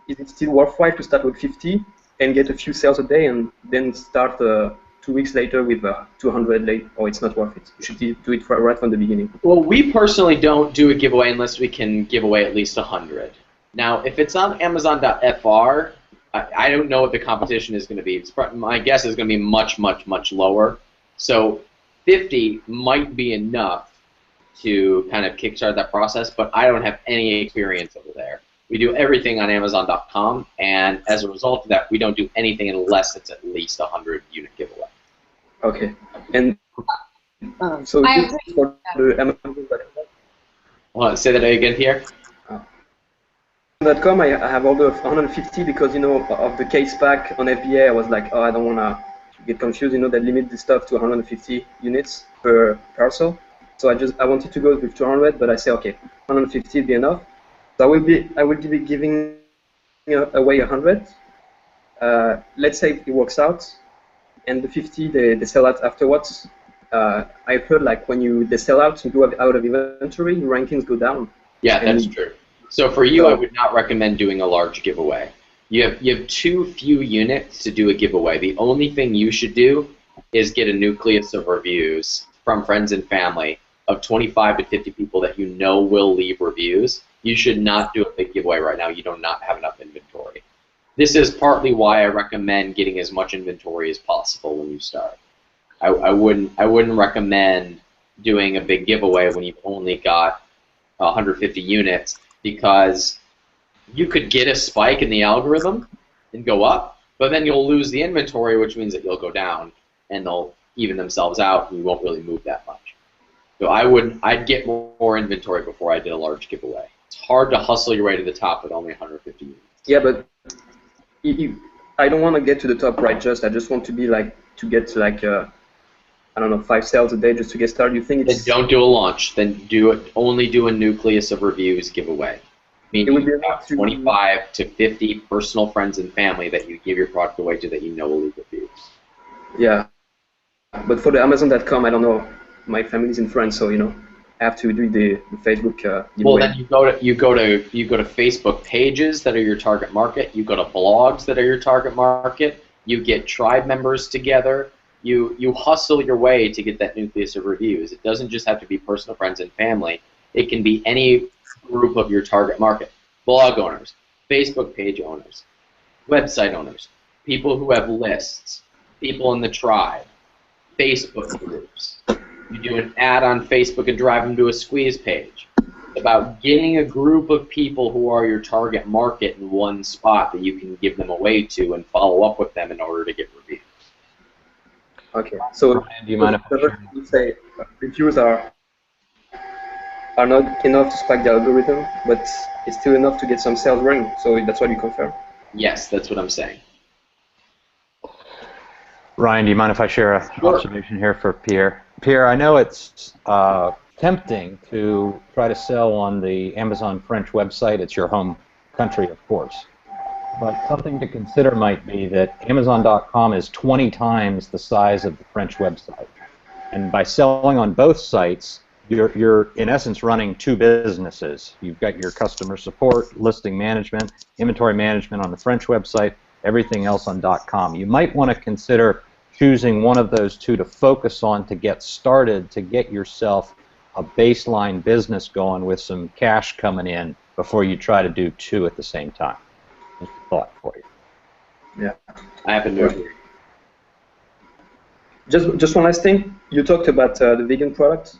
is it still worthwhile to start with 50 and get a few sales a day and then start 2 weeks later with 200 late, or it's not worth it? You should do it right from the beginning. Well, we personally don't do a giveaway unless we can give away at least 100. Now, if it's on Amazon.fr, I don't know what the competition is going to be. My guess is going to be much, much, much lower. So 50 might be enough to kind of kickstart that process, but I don't have any experience over there. We do everything on Amazon.com, and as a result of that, we don't do anything unless it's at least a 100-unit giveaway. Okay. And so I this agree. is for the Amazon.com. Hold on, say that again here. .com, I have ordered 150 because, you know, of the case pack on FBA. I was like, oh, I don't want to get confused. You know, they limit the stuff to 150 units per parcel. So I wanted to go with 200, but I say, okay, 150 will be enough. So I will be giving away 100. Let's say it works out, and the 50 they sell out afterwards. I've heard like when they sell out and go out of inventory, your rankings go down. Yeah, that's true. So for you, I would not recommend doing a large giveaway. You have too few units to do a giveaway. The only thing you should do is get a nucleus of reviews from friends and family of 25 to 50 people that you know will leave reviews. You should not do a big giveaway right now. You do not have enough inventory. This is partly why I recommend getting as much inventory as possible when you start. I wouldn't recommend doing a big giveaway when you've only got 150 units, because you could get a spike in the algorithm and go up, but then you'll lose the inventory, which means that you'll go down, and they'll even themselves out, and you won't really move that much. So I'd get more inventory before I did a large giveaway. It's hard to hustle your way to the top with only 150 units. Yeah, but I don't want to get to the top right just. I just want to be like, to get like, I don't know, 5 sales a day just to get started. You think it's... Then don't do a launch. Then only do a nucleus of reviews giveaway. Meaning you have 25 to 50 personal friends and family that you give your product away to that you know will leave reviews. Yeah, but for the Amazon.com, I don't know. My family's in France, so you know, I have to do the Facebook giveaway. Well, then you go to Facebook pages that are your target market. You go to blogs that are your target market. You get tribe members together. You hustle your way to get that nucleus of reviews. It doesn't just have to be personal friends and family. It can be any group of your target market. Blog owners, Facebook page owners, website owners, people who have lists, people in the tribe, Facebook groups. You do an ad on Facebook and drive them to a squeeze page. It's about getting a group of people who are your target market in one spot that you can give them away to and follow up with them in order to get reviews. Okay, so Ryan, do you mind if you say reviews are not enough to spike the algorithm, but it's still enough to get some sales running. So that's what you confirm? Yes, that's what I'm saying. Ryan, do you mind if I share an observation here for Pierre? Pierre, I know it's tempting to try to sell on the Amazon French website. It's your home country, of course. But something to consider might be that Amazon.com is 20 times the size of the French website. And by selling on both sites, you're in essence running two businesses. You've got your customer support, listing management, inventory management on the French website, everything else on .com. You might want to consider choosing one of those two to focus on to get started, to get yourself a baseline business going with some cash coming in before you try to do two at the same time. Just a thought for you. Yeah. I happen to agree. Just one last thing. You talked about the vegan product.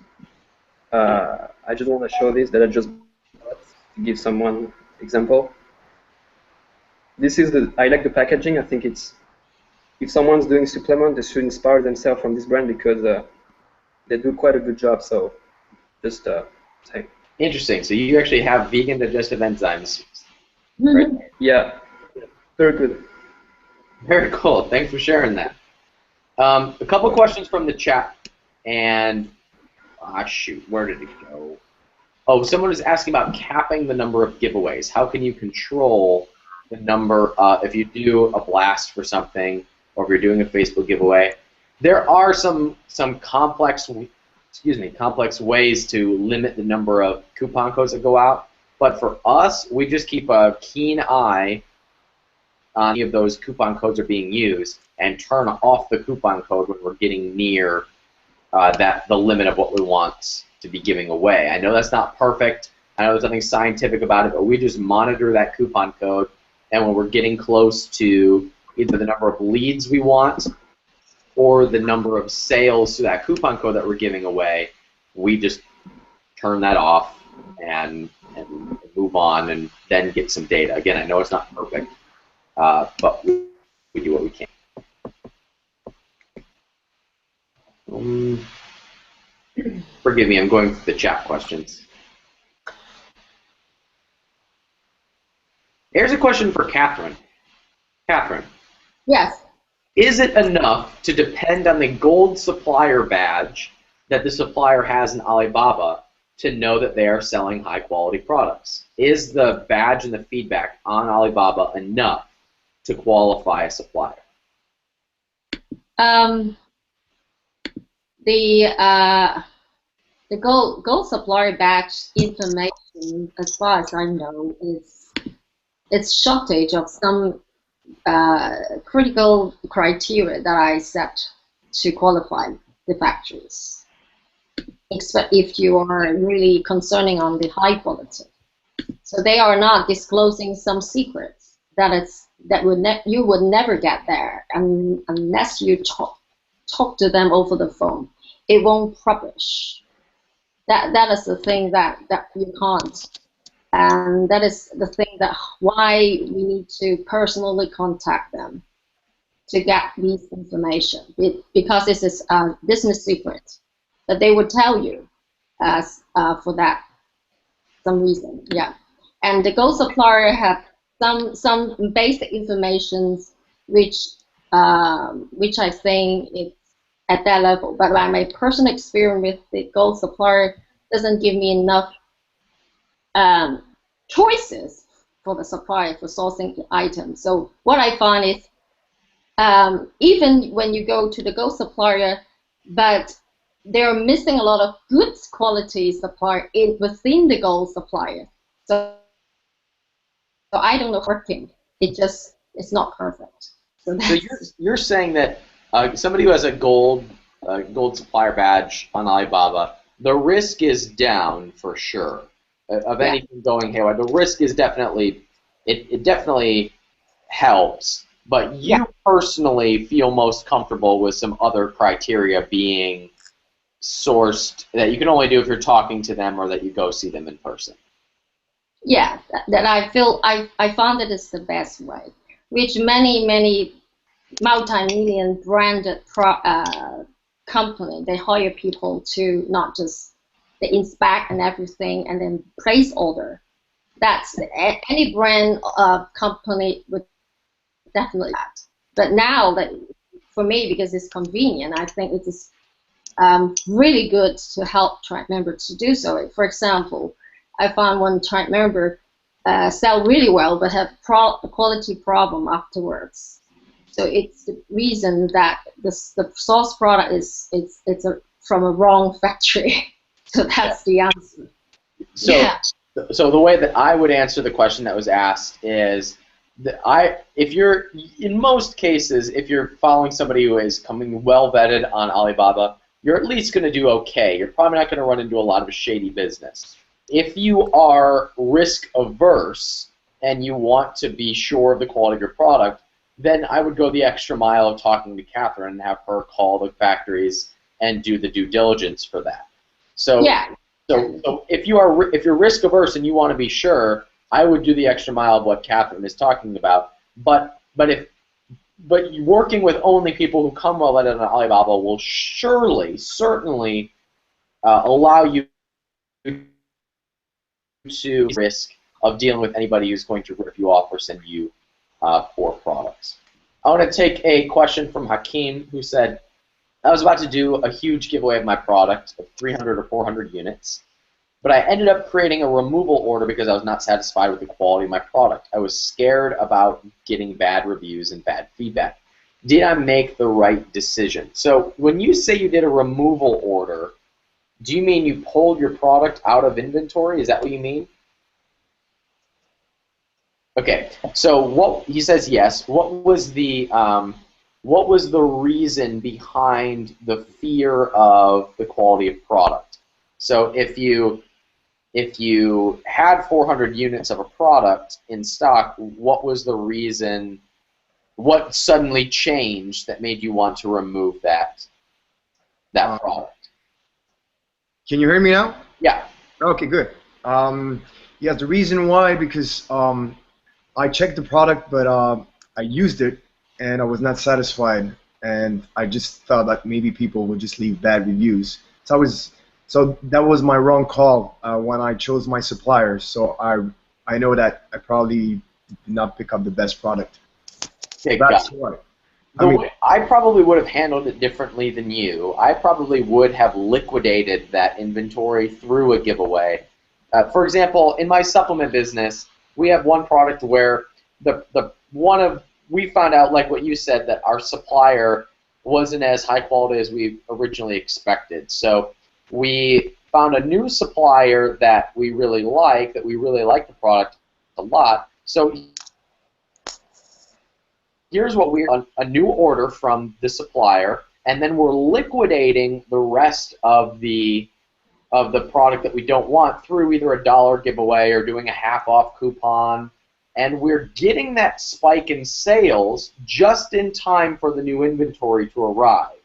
I just want to show this that I just bought to give someone example. This is I like the packaging. I think it's, if someone's doing supplement, they should inspire themselves from this brand because they do quite a good job. So just say. Interesting. So you actually have vegan digestive enzymes, Mm-hmm. right? Yeah, very good. Very cool. Thanks for sharing that. A couple questions from the chat, and shoot, where did it go? Oh, someone is asking about capping the number of giveaways. How can you control the number if you do a blast for something, or if you're doing a Facebook giveaway? There are some complex ways to limit the number of coupon codes that go out. But for us, we just keep a keen eye on any of those coupon codes are being used and turn off the coupon code when we're getting near the limit of what we want to be giving away. I know that's not perfect. I know there's nothing scientific about it, but we just monitor that coupon code, and when we're getting close to either the number of leads we want or the number of sales to that coupon code that we're giving away, we just turn that off and move on and then get some data. Again, I know it's not perfect, but we do what we can. Forgive me, I'm going through the chat questions. Here's a question for Catherine. Catherine. Yes. Is it enough to depend on the gold supplier badge that the supplier has in Alibaba to know that they are selling high-quality products? Is the badge and the feedback on Alibaba enough to qualify a supplier? The gold supplier badge information, as far as I know, is it's shortage of some critical criteria that I set to qualify the factories. Except if you are really concerning on the high quality, so they are not disclosing some secrets that you would never get there, and unless you talk to them over the phone, it won't publish. That is the thing that you can't, and that is the thing that why we need to personally contact them to get this information, because this is a business secret that they would tell you as for that some reason. Yeah, and the gold supplier have some basic information which I think it's at that level, but my personal experience with the gold supplier doesn't give me enough choices for the supplier for sourcing the item. So what I find is even when you go to the gold supplier, but they're missing a lot of good quality supplier within the gold supplier. So I don't know working. It's not perfect. So you're saying that somebody who has a gold supplier badge on Alibaba, the risk is down for sure of anything going haywire. The risk is definitely it definitely helps, but you personally feel most comfortable with some other criteria being sourced that you can only do if you're talking to them or that you go see them in person. Yeah, that I feel I found it is the best way, which many multi-million branded company, they hire people to not just they inspect and everything and then place order. That's any brand company would definitely that. But now that for me, because it's convenient, I think it is really good to help tribe members to do so. For example, I found one tribe member sell really well but have a quality problem afterwards. So it's the reason that the source product is from a wrong factory. So that's the answer. So the way that I would answer the question that was asked is if you're in most cases, if you're following somebody who is coming well vetted on Alibaba, you're at least going to do okay. You're probably not going to run into a lot of shady business. If you are risk averse and you want to be sure of the quality of your product, then I would go the extra mile of talking to Catherine and have her call the factories and do the due diligence for that. So, so if you're risk averse and you want to be sure, I would do the extra mile of what Catherine is talking about. But working with only people who come well vetted on Alibaba will certainly allow you to risk of dealing with anybody who's going to rip you off or send you poor products. I want to take a question from Hakeem, who said, I was about to do a huge giveaway of my product of 300 or 400 units, but I ended up creating a removal order because I was not satisfied with the quality of my product. I was scared about getting bad reviews and bad feedback. Did I make the right decision? So when you say you did a removal order, do you mean you pulled your product out of inventory? Is that what you mean? Okay, so what he says yes. What was the reason behind the fear of the quality of product? So if you if you had 400 units of a product in stock, what was the reason? What suddenly changed that made you want to remove that product? Can you hear me now? Yeah. Okay, good. Yeah, the reason why, because I checked the product, but I used it and I was not satisfied, and I just thought that maybe people would just leave bad reviews. So that was my wrong call when I chose my suppliers. So I know that I probably did not pick up the best product. Okay, That's why. I probably would have handled it differently than you. I probably would have liquidated that inventory through a giveaway. For example, in my supplement business, we have one product where we found out, like what you said, that our supplier wasn't as high quality as we originally expected. So we found a new supplier that we really like the product a lot. So here's what we're a new order from the supplier, and then we're liquidating the rest of the product that we don't want through either a dollar giveaway or doing a half-off coupon, and we're getting that spike in sales just in time for the new inventory to arrive.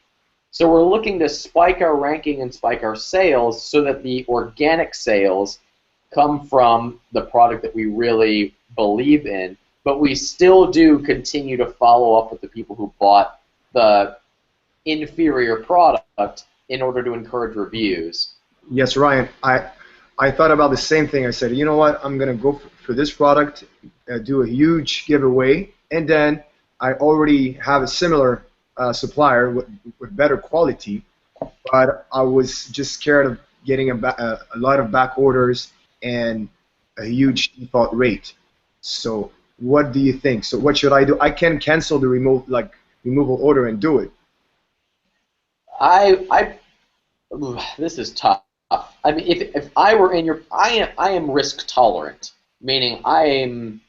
So we're looking to spike our ranking and spike our sales so that the organic sales come from the product that we really believe in, but we still do continue to follow up with the people who bought the inferior product in order to encourage reviews. Yes, Ryan. I thought about the same thing. I said, you know what? I'm gonna go for this product, do a huge giveaway, and then I already have a similar supplier with better quality, but I was just scared of getting a lot of back orders and a huge default rate. So what do you think? So what should I do? I can cancel the removal order and do it. This is tough. I mean, if I were in your, I am risk tolerant, meaning I'm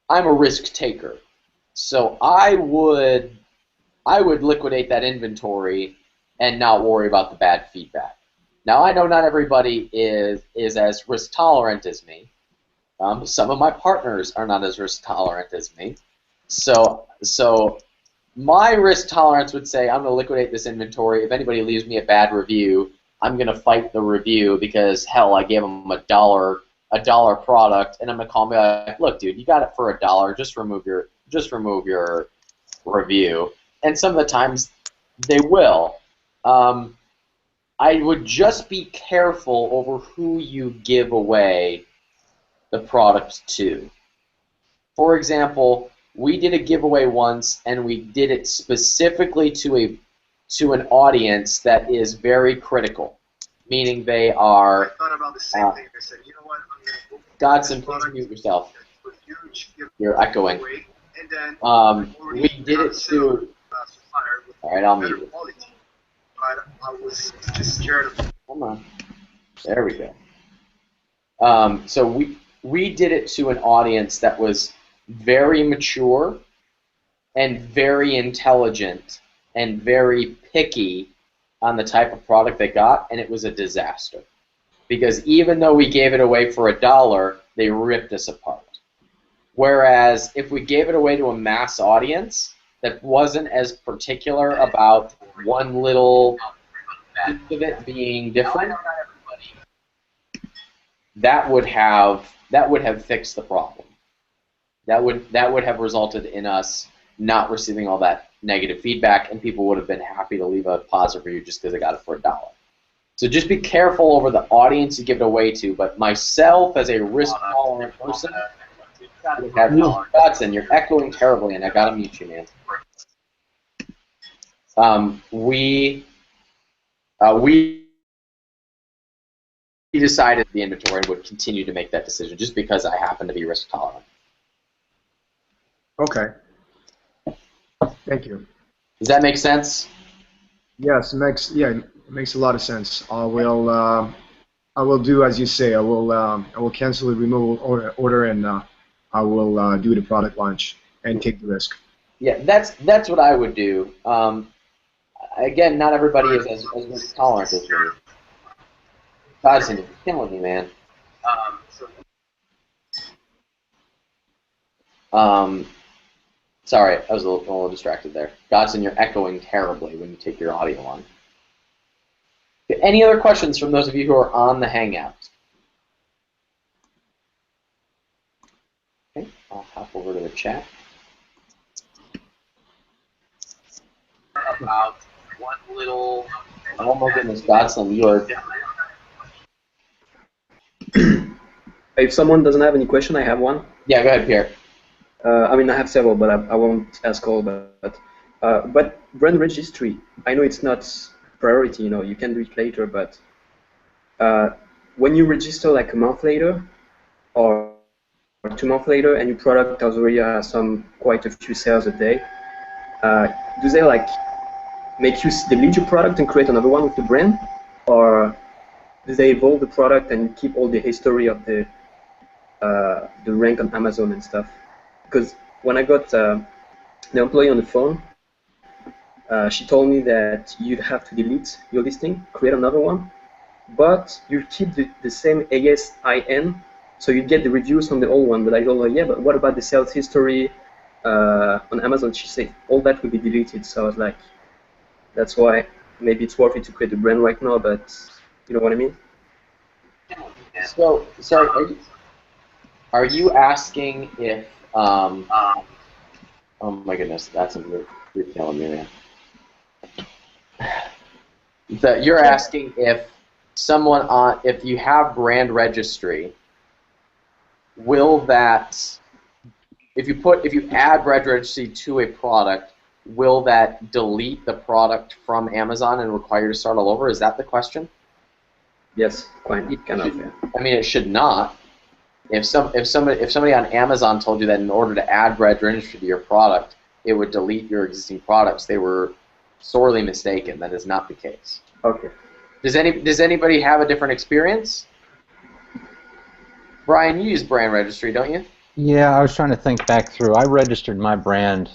a risk taker. So I would liquidate that inventory and not worry about the bad feedback. Now, I know not everybody is as risk tolerant as me. Some of my partners are not as risk tolerant as me. So my risk tolerance would say I'm going to liquidate this inventory. If anybody leaves me a bad review, I'm going to fight the review because, hell, I gave them a dollar product, and I'm going to call me like, look, dude, you got it for $1. Just remove your review. And some of the times they will. I would just be careful over who you give away the product to. For example, we did a giveaway once, and we did it specifically to an audience that is very critical, meaning they are. I thought about the same thing. I said, you know what? Godson, please mute yourself. You're echoing. And then we did it to. All right, I'll mute you. But I was just scared of. Hold on. There we go. So we did it to an audience that was very mature and very intelligent and very picky on the type of product they got, and it was a disaster. Because even though we gave it away for $1, they ripped us apart. Whereas if we gave it away to a mass audience that wasn't as particular about one little piece of it being different, that would have fixed the problem. That would have resulted in us not receiving all that negative feedback, and people would have been happy to leave a positive review just because they got it for $1. So just be careful over the audience you give it away to. But myself, as a risk-tolerant person, Godson, you're echoing terribly, and I gotta mute you, man. We decided the inventory and would continue to make that decision just because I happen to be risk tolerant. Okay. Thank you. Does that make sense? Yes, it makes a lot of sense. I will do as you say. I will cancel the removal order and I will do the product launch and take the risk. Yeah, that's what I would do. Again, not everybody is as risk tolerant as me. Godson, you're killing me, man. Sorry, I was a little distracted there. Godson, you're echoing terribly when you take your audio on. Okay, any other questions from those of you who are on the Hangout? Okay, I'll hop over to the chat. About one little... Oh my goodness, Godson, you are... If someone doesn't have any question, I have one. Yeah, go ahead, Pierre. I mean, I have several, but I won't ask all. But brand registry, I know it's not priority. You know, you can do it later. But when you register like a month later, or 2 months later, and your product has already quite a few sales a day, do they like make you delete your product and create another one with the brand, or do they evolve the product and keep all the history of the rank on Amazon and stuff? Because when I got the employee on the phone, she told me that you'd have to delete your listing, create another one, but you keep the same ASIN, so you get the reviews from the old one. But I told her, yeah, but what about the sales history on Amazon? She said all that will be deleted. So I was like, that's why maybe it's worth it to create a brand right now, but you know what I mean? So are you asking if oh my goodness, that's a retail Amelia. That you're asking if someone if you have brand registry, will that if you add brand registry to a product, will that delete the product from Amazon and require you to start all over? Is that the question? Yes, kind of. Yeah. I mean, it should not. If somebody on Amazon told you that in order to add brand registry to your product, it would delete your existing products, they were sorely mistaken. That is not the case. Okay. Does anybody have a different experience? Brian, you use brand registry, don't you? Yeah, I was trying to think back through. I registered my brand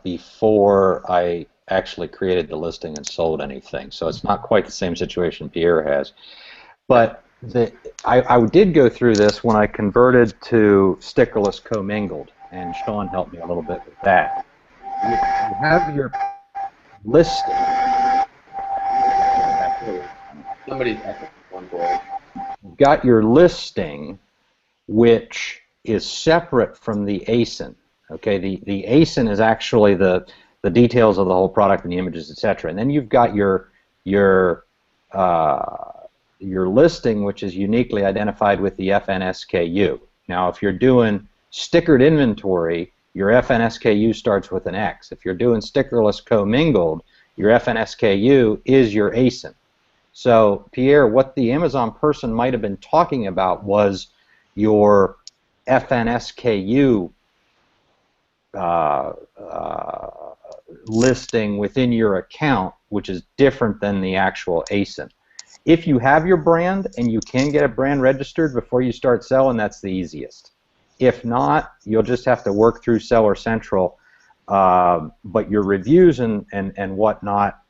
before I actually created the listing and sold anything, so it's not quite the same situation Pierre has. But I did go through this when I converted to stickerless commingled, and Sean helped me a little bit with that. You have your listing. Somebody's echoing one board. You've got your listing, which is separate from the ASIN. Okay, the ASIN is actually the details of the whole product and the images, etc. And then you've got your listing, which is uniquely identified with the FNSKU. Now, if you're doing stickered inventory, your FNSKU starts with an X. If you're doing stickerless commingled, your FNSKU is your ASIN. So, Pierre, what the Amazon person might have been talking about was your FNSKU listing within your account, which is different than the actual ASIN. If you have your brand and you can get a brand registered before you start selling, that's the easiest. If not, you'll just have to work through Seller Central, but your reviews and whatnot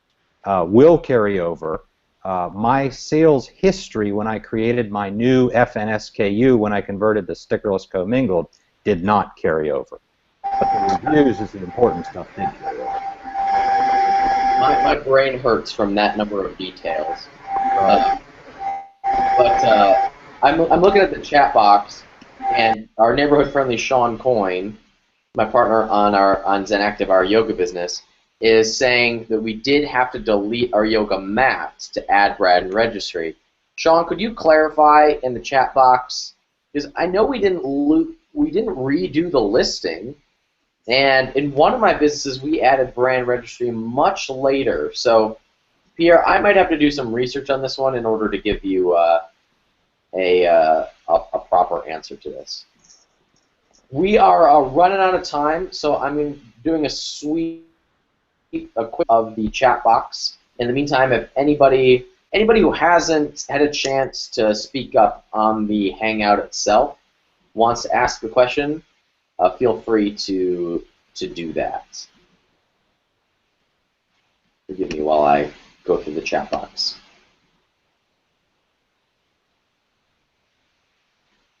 will carry over. My sales history when I created my new FNSKU when I converted to stickerless commingled did not carry over. But the reviews is the important stuff did carry over. My brain hurts from that number of details. I'm looking at the chat box, and our neighborhood-friendly Sean Coyne, my partner on Zen Active, our yoga business, is saying that we did have to delete our yoga mats to add brand registry. Sean, could you clarify in the chat box? Because I know we didn't redo the listing, and in one of my businesses we added brand registry much later. So, Pierre, I might have to do some research on this one in order to give you a proper answer to this. We are running out of time, so I'm doing a quick of the chat box. In the meantime, if anybody who hasn't had a chance to speak up on the Hangout itself wants to ask a question, feel free to do that. Forgive me while I go through the chat box.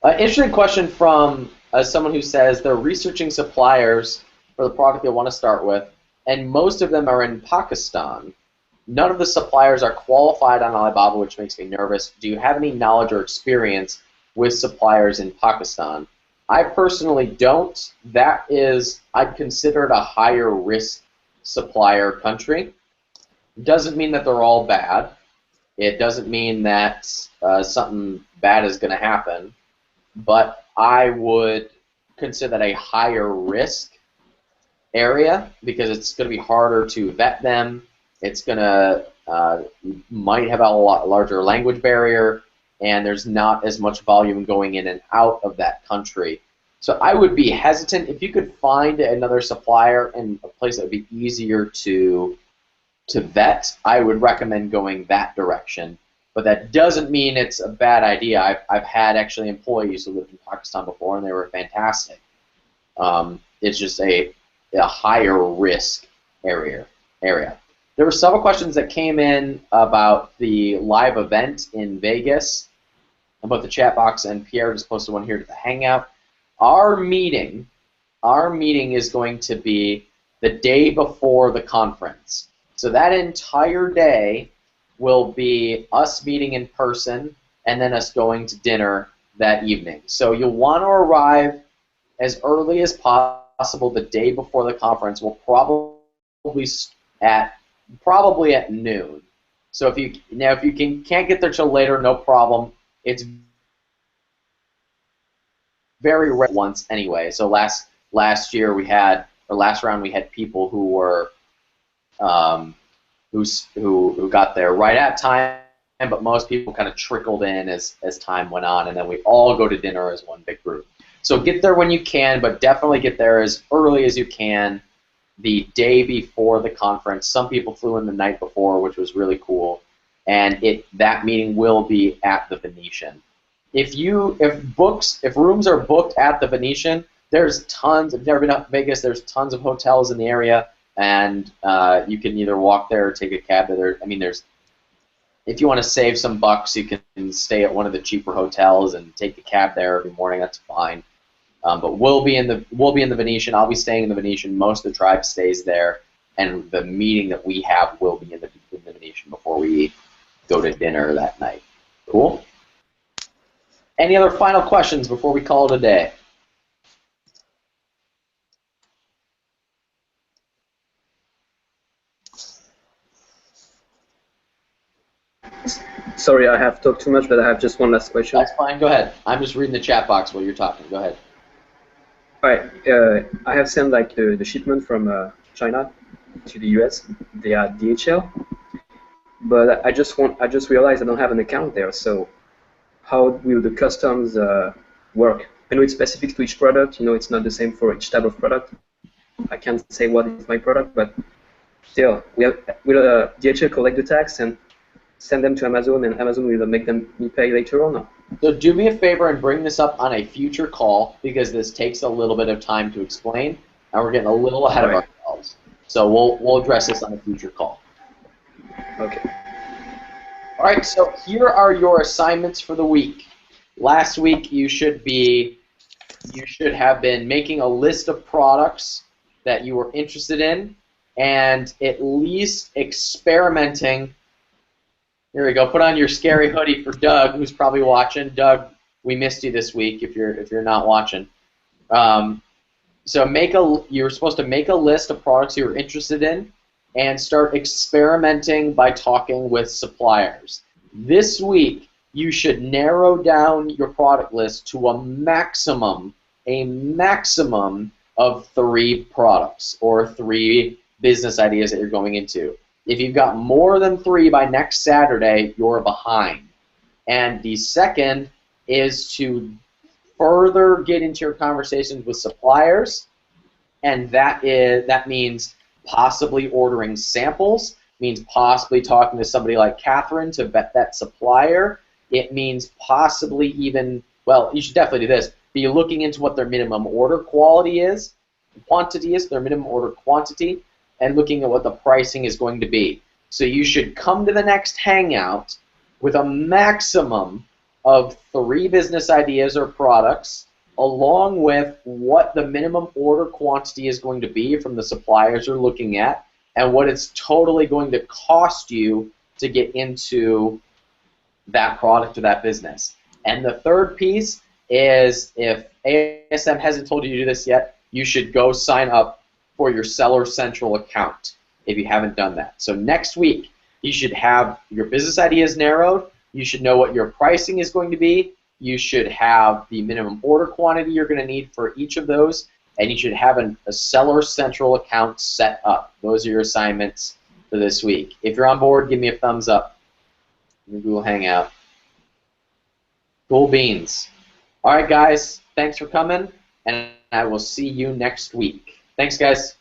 Interesting question from someone who says they're researching suppliers for the product they want to start with, and most of them are in Pakistan. None of the suppliers are qualified on Alibaba, which makes me nervous. Do you have any knowledge or experience with suppliers in Pakistan? I personally don't. That is, I'd consider it a higher risk supplier country. Doesn't mean that they're all bad. It doesn't mean that something bad is going to happen. But I would consider that a higher risk area because it's going to be harder to vet them. It's going to might have a lot larger language barrier, and there's not as much volume going in and out of that country. So I would be hesitant if you could find another supplier in a place that would be easier to vet. I would recommend going that direction. But that doesn't mean it's a bad idea. I've had actually employees who lived in Pakistan before, and they were fantastic. It's just a higher risk area. There were several questions that came in about the live event in Vegas, about the chat box, and Pierre just posted one here to the Hangout. Our meeting is going to be the day before the conference. So that entire day will be us meeting in person and then us going to dinner that evening. So you'll want to arrive as early as possible the day before the conference. We'll probably at noon. So if you can't get there till later, no problem. It's very rare once anyway. So last round we had people who were who got there right at time, but most people kind of trickled in as time went on, and then we all go to dinner as one big group. So get there when you can, but definitely get there as early as you can the day before the conference. Some people flew in the night before, which was really cool, and that meeting will be at the Venetian. If rooms are booked at the Venetian, there's tons. If you've never been up to Vegas, there's tons of hotels in the area, and you can either walk there or take a cab there. I mean, if you want to save some bucks, you can stay at one of the cheaper hotels and take a cab there every morning. That's fine. But we'll be in the Venetian. I'll be staying in the Venetian. Most of the tribe stays there, and the meeting that we have will be in the Venetian before we go to dinner that night. Cool. Any other final questions before we call it a day? Sorry, I have talked too much, but I have just one last question. That's fine. Go ahead. I'm just reading the chat box while you're talking. Go ahead. All right. I have sent like the shipment from China to the US. They are DHL, but I just realized I don't have an account there. So how will the customs work? I know it's specific to each product. It's not the same for each type of product. I can't say what is my product, but still, will DHL collect the tax and send them to Amazon, and Amazon will make me pay later on? So do me a favor and bring this up on a future call, because this takes a little bit of time to explain, and we're getting a little ahead of ourselves. So we'll address this on a future call. Okay. All right. So here are your assignments for the week. Last week you should have been making a list of products that you were interested in, and at least experimenting. Here we go. Put on your scary hoodie for Doug, who's probably watching. Doug, we missed you this week if you're not watching. So you're supposed to make a list of products you're interested in and start experimenting by talking with suppliers. This week, you should narrow down your product list to a maximum of 3 products or 3 business ideas that you're going into. If you've got more than 3 by next Saturday, you're behind. And the second is to further get into your conversations with suppliers, and that means possibly ordering samples, means possibly talking to somebody like Catherine to vet that supplier. It means possibly even, well, you should definitely do this, be looking into what their minimum order quantity is, their minimum order quantity, and looking at what the pricing is going to be. So you should come to the next Hangout with a maximum of 3 business ideas or products, along with what the minimum order quantity is going to be from the suppliers you're looking at, and what it's totally going to cost you to get into that product or that business. And the third piece is, if ASM hasn't told you to do this yet, you should go sign up for your Seller Central account if you haven't done that. So next week, you should have your business ideas narrowed. You should know what your pricing is going to be. You should have the minimum order quantity you're going to need for each of those, and you should have a Seller Central account set up. Those are your assignments for this week. If you're on board, give me a thumbs up in Google Hangout. Cool beans. All right, guys, thanks for coming, and I will see you next week. Thanks, guys.